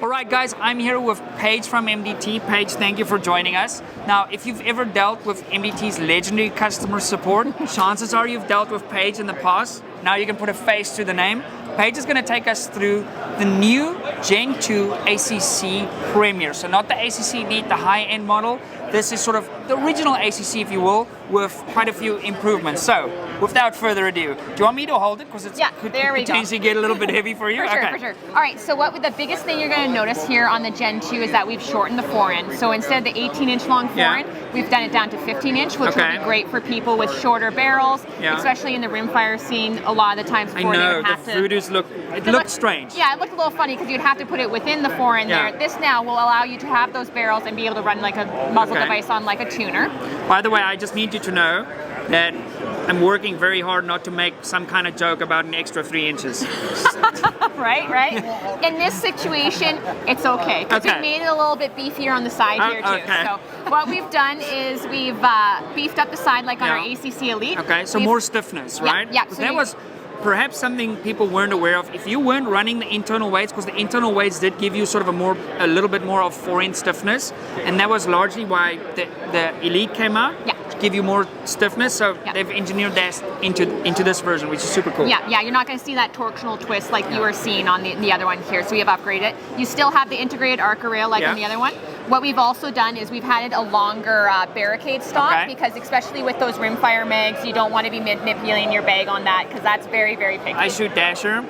All right, guys, I'm here with Paige from MDT. Paige, thank you for joining us. Now, if you've ever dealt with MDT's legendary customer support, chances are you've dealt with Paige in the past. Now you can put a face to the name. Paige is going to take us through the new Gen 2 ACC Premier. So not the ACC Elite, the high-end model. This is sort of the original ACC, if you will, with quite a few improvements. So, without further ado, do you want me to hold it? Because it could potentially get a little bit heavy for you? For sure. All right, so the biggest thing you're going to notice here on the Gen 2 is that we've shortened the forend. So instead of the 18-inch long forend, we've done it down to 15-inch, which would be great for people with shorter barrels, especially in the rimfire scene. A lot of the times before they would have the Voodoos looked strange. Yeah, it looked a little funny because you'd have to put it within the forend there. This now will allow you to have those barrels and be able to run like a muzzle device on like a tuner. By the way, I just need you to know that I'm working very hard not to make some kind of joke about an extra 3 inches. right. In this situation, it's okay. Because we made it a little bit beefier on the side here too. So what we've done is we've beefed up the side like on our ACC Elite. Okay, so more stiffness, right? Yeah. So that was perhaps something people weren't aware of. If you weren't running the internal weights, because the internal weights did give you sort of a little bit more of forend stiffness, and that was largely why the Elite came out. To give you more stiffness, so they've engineered that into this version, which is super cool. Yeah, you're not going to see that torsional twist like you were seeing on the other one here, so we have upgraded it. You still have the integrated ARCA rail like on the other one. What we've also done is we've had a longer barricade stock because especially with those rimfire mags, you don't want to be manipulating your bag on that because that's very, very picky. I shoot Dasher.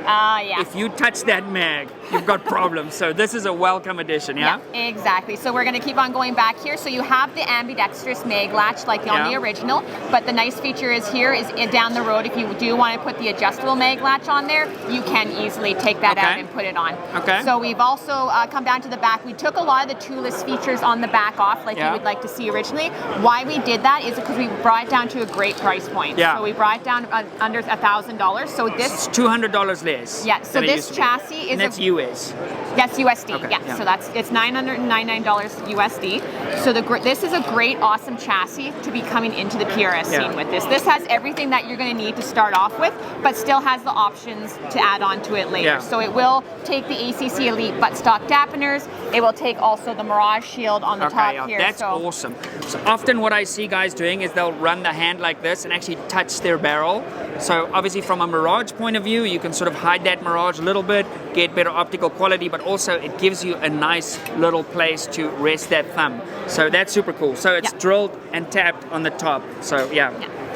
If you touch that mag, you've got problems. So this is a welcome addition, Yeah, exactly. So we're going to keep on going back here. So you have the ambidextrous mag latch like on the original, but the nice feature is here is down the road, if you do want to put the adjustable mag latch on there, you can easily take that out and put it on. So we've also come down to the back. We took a lot of the toolless features on the back off like you would like to see originally. Why we did that is because we brought it down to a great price point. So we brought it down under $1,000. So this is $200 less. Yeah, so this chassis is and that's US. Yes, USD. So it's $999 USD. So this is a great, awesome chassis to be coming into the PRS scene with this. This has everything that you're going to need to start off with, but still has the options to add on to it later. So it will take the ACC Elite buttstock dampeners. It will take also the Mirage shield on the top here. That's awesome. So often what I see guys doing is they'll run the hand like this and actually touch their barrel. So obviously from a Mirage point of view, you can sort of hide that Mirage a little bit, get better optical quality, but also it gives you a nice little place to rest that thumb. So that's super cool. So it's drilled and tapped on the top. So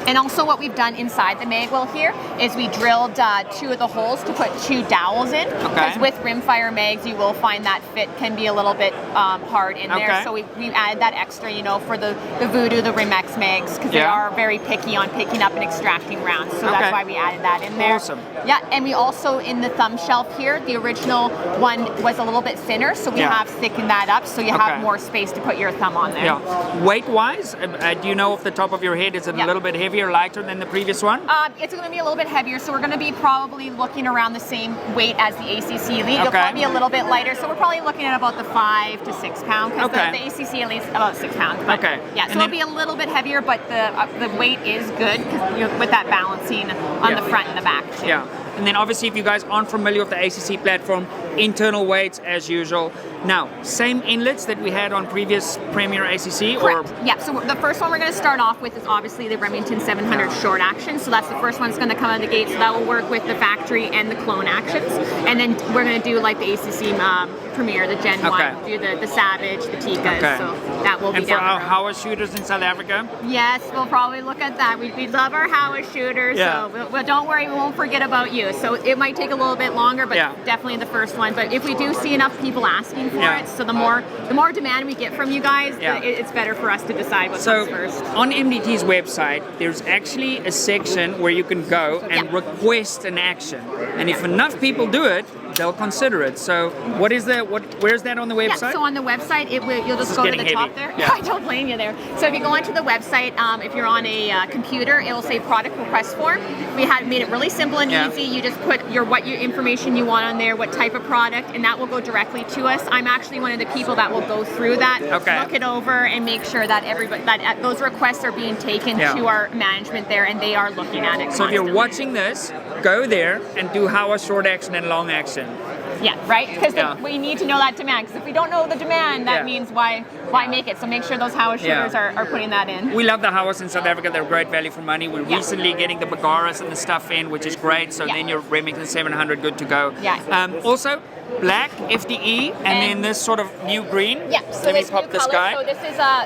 And also what we've done inside the mag well here is we drilled 2 of the holes to put 2 dowels in. Because with rimfire mags, you will find that fit can be a little bit hard in there. So we added that extra, for the Voodoo, the Rimex mags, because they are very picky on picking up and extracting rounds. So that's why we added that in there. Awesome. Yeah, and we also, in the thumb shelf here, the original one was a little bit thinner, so we have thickened that up so you have more space to put your thumb on there. Weight-wise, do you know off the top of your head, is it a little bit heavier, lighter than the previous one? It's going to be a little bit heavier, so we're going to be probably looking around the same weight as the ACC Elite. It'll probably be a little bit lighter, so we're probably looking at about the 5 to 6 pound, because the ACC Elite's about 6 pounds. But yeah, so it'll be a little bit heavier, but the weight is good because with that balancing on the front and the back too. And then obviously if you guys aren't familiar with the ACC platform, internal weights as usual. Now, same inlets that we had on previous Premier ACC? Correct. Yeah, so the first one we're going to start off with is obviously the Remington 700 short action. So that's the first one that's going to come out of the gate. So that will work with the factory and the clone actions. And then we're going to do like the ACC Premier, the Gen 1, do the Savage, the Tikas. So that will be and down for our the road. Howa shooters in South Africa? Yes, we'll probably look at that. We love our Howa shooters, so don't worry, we won't forget about you. So it might take a little bit longer, but definitely the first one. But if we do see enough people asking for it, so the more demand we get from you guys, it's better for us to decide what comes first. On MDT's website, there's actually a section where you can go and request an action. And if enough people do it, they'll consider it. So what is that? Where's that on the website? Yeah, so on the website, you'll just go to the top there. Yeah. I don't blame you there. So if you go onto the website, if you're on a computer, it will say product request form. We had made it really simple and easy. You just put your information you want on there, what type of product, and that will go directly to us. I'm actually one of the people that will go through that, look it over, and make sure that those requests are being taken to our management there, and they are looking at it. So if you're watching this, go there and do Howa short action and long action. Yeah, right? Because Yeah. we need to know that demand. Because if we don't know the demand, that Yeah. means why make it? So make sure those Hawa shooters are putting that in. We love the Hawas in South Africa. They're great value for money. We're recently getting the Bagaras and the stuff in, which is great. So then your Remington 700 good to go. Yeah. Also, black FDE, and then this sort of new green. Yeah, so Let me this pop new this color, guy. so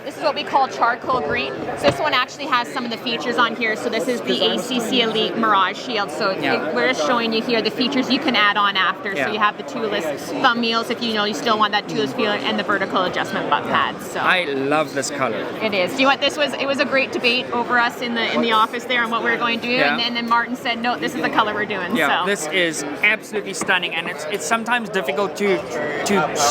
this is what we call charcoal green. So this one actually has some of the features on here. So this is the ACC Elite Mirage Shield. So we're just showing you here the features you can add on after. So you have the toolless thumb wheels if you still want that toolless feeler, and the vertical adjustment butt pads. So I love this color. it is. Do you know what this was? It was a great debate over us in the office there on what we were going to do, and then Martin said, no, this is the color we're doing. Yeah, so. this is absolutely stunning, and it's sometimes difficult to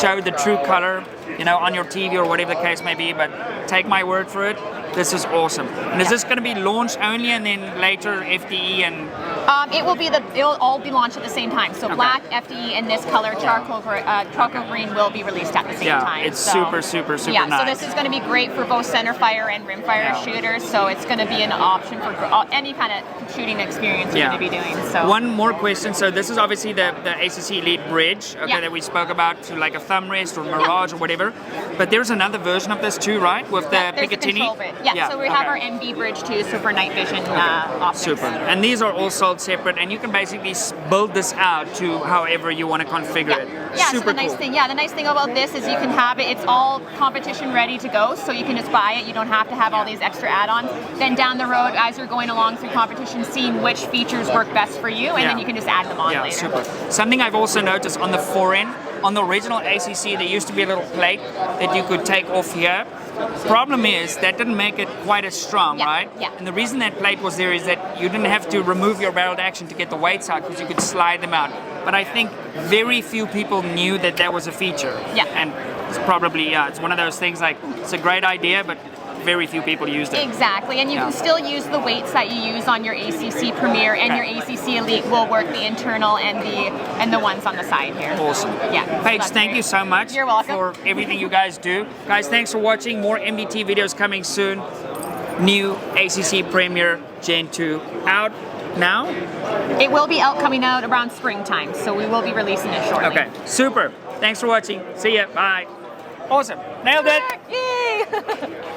show the true color, on your TV or whatever the case may be, but take my word for it, this is awesome. And is this going to be launch only and then later FDE and... It'll all be launched at the same time. So black, FDE, and this color, charcoal green, will be released at the same time. Yeah, it's super nice. So this is going to be great for both center fire and rim fire shooters. So it's going to be an option for any kind of shooting experience you're going to be doing. So one more question. So this is obviously the ACC Elite Bridge, that we spoke about, to like a thumb rest or Mirage or whatever. But there's another version of this too, right? With the Picatinny. So we have our MB bridge too, so for night vision optics. Super. And these are all sold separate, and you can basically build this out to however you want to configure it. Yeah, super so the nice thing, the nice thing about this is you can have it. It's all competition ready to go, so you can just buy it. You don't have to have all these extra add-ons. Then down the road, as you're going along through competition, seeing which features work best for you, and then you can just add them on later. Super. Something I've also noticed on the forend, on the original ACC, there used to be a little plate that you could take off here. Problem is that didn't make it quite as strong, right? Yeah. And the reason that plate was there is that you didn't have to remove your barreled action to get the weights out, because you could slide them out. But I think very few people knew that that was a feature. Yeah. And it's probably, it's one of those things like, it's a great idea, but very few people used it. Exactly, and you can still use the weights that you use on your ACC Premier, and your ACC Elite will work the internal and the ones on the side here. Awesome. Yeah. Paige, thank you so much. You're welcome. For everything you guys do. Guys, thanks for watching. More MDT videos coming soon. New ACC Premier Gen 2 out now. It will be coming out around springtime, so we will be releasing it shortly. Okay, super. Thanks for watching. See ya. Bye. Awesome. Nailed it. Yay!